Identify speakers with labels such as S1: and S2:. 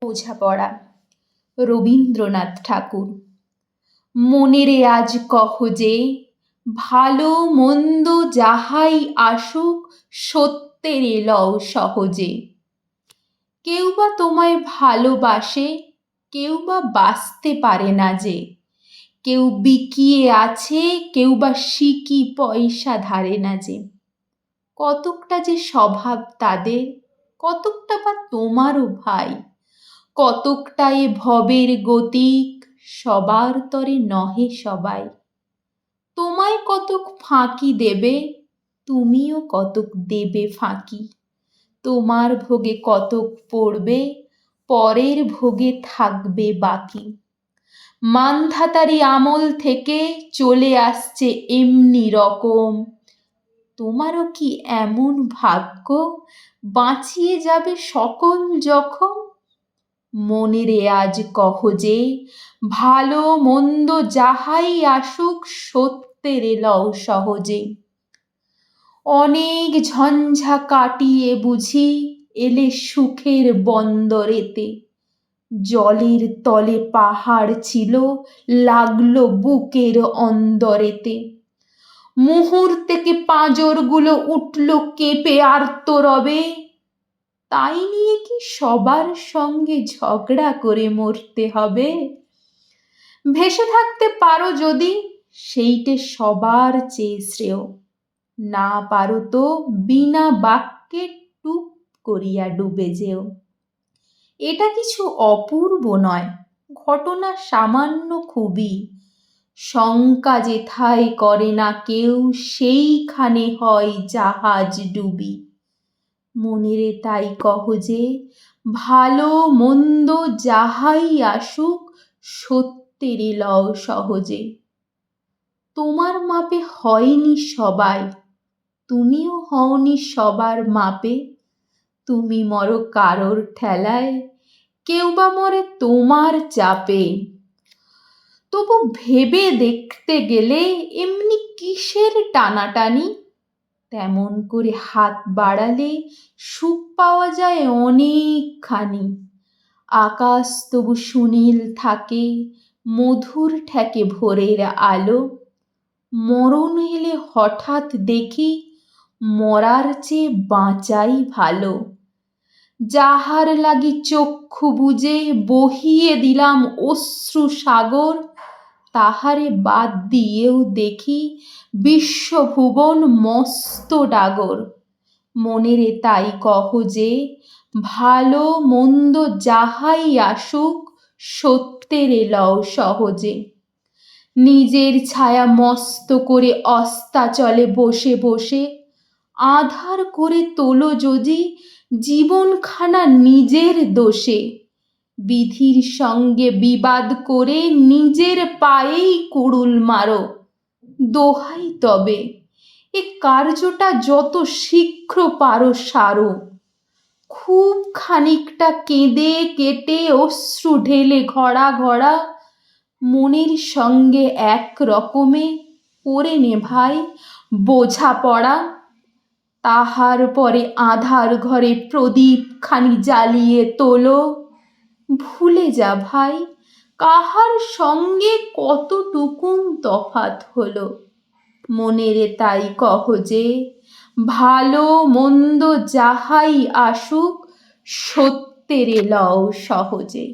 S1: বোঝাপড়া। রবীন্দ্রনাথ ঠাকুর। মনেরে আজ কহ যে, ভালো মন্দ যাহাই আসুক সত্যেরে লও সহজে। কেউ বা তোমায় ভালোবাসে, কেউ বা বাসতে পারে না যে। কেউ বিকিয়ে আছে, কেউ বা সিকি পয়সা ধারে না যে। কতকটা যে স্বভাব তাদের, কতকটা বা তোমারও ভাই। কতকটা এ ভবের গতিক, সবার তরে নহে সবাই। তোমায় কতক ফাঁকি দেবে, তুমিও কতক দেবে ফাঁকি। তোমার ভোগে কতক পড়বে, পরের ভোগে থাকবে বাকি। মানধাতারি আমল থেকে চলে আসছে এমনি রকম। তোমারও কি এমন ভাগ্য, বাঁচিয়ে যাবে সকল জখম? মনেরে আজ কহ যে, ভালো মন্দ যাহাই আসুক সত্যেরে লও সহজে। অনেক ঝঞ্ঝা কাটিয়ে বুঝি এলে সুখের বন্দরেতে। জলের তলে পাহাড় ছিল, লাগলো বুকের অন্দরেতে। মুহূর্তেকে পাঁজরগুলো উঠল কেঁপে আর্তরবে। তাই নিয়ে কি সবার সঙ্গে ঝগড়া করে মরতে হবে? ভেসে থাকতে পারো যদি, সেইটে সবার চেয়ে শ্রেয়। না পারো তো বিনা বাক্যে টুপ করিয়া ডুবে যেও। এটা কিছু অপূর্ব নয়, ঘটনা সামান্য খুবই। শঙ্কা যেথায় করে না কেউ, সেইখানে হয় জাহাজ ডুবি। মনেরে তাই কহ যে, ভালো মন্দ যাহাই আসুক সত্যেরে লও সহজে। তোমার মাপে হয়নি সবাই, তুমিও হওনি সবার মাপে। তুমি মরো কারোর ঠেলায়, কেউ বা মরে তোমার চাপে। তবু ভেবে দেখতে গেলে এমনি কিসের টানাটানি? তেমন করে হাত বাড়ালে সুখ পাওয়া যায় অনেকখানি। আকাশ তবু সুনীল থাকে, মধুর ঠেকে ভোরের আলো। মরণ এলে হঠাৎ দেখি, মরার চেয়ে বাঁচাই ভালো। যাহার লাগি চক্ষু বুজে বহিয়ে দিলাম অশ্রু সাগর, তাহারে বাদ দিয়েও দেখি বিশ্বভুবন মস্ত ডাগর। মনেরে তাই কহ যে, ভালো মন্দ যাহাই আসুক সত্যেরে লও সহজে। নিজের ছায়া মস্ত করে অস্তাচলে বসে বসে, আঁধার করে তোলো যদি জীবনখানা নিজের দোষে। বিধির সঙ্গে বিবাদ করে নিজের পায়েই কুড়ুল মারো। দোহাই তবে এ কার্যটা যত শীঘ্র পারো সারো। খুব খানিকটা কেঁদে কেটে অশ্রু ঢেলে ঘড়া ঘড়া, মনের সঙ্গে এক রকমে করে নে ভাই বোঝাপড়া। তাহার পরে আঁধার ঘরে প্রদীপ খানি জ্বালিয়ে তোলো। ভুলে যা ভাই, কাহার সঙ্গে কতটুকুন তফাৎ হলো। মনেরে তাই কহ যে, ভালো মন্দ যাহাই আসুক সত্যেরে লও সহজে।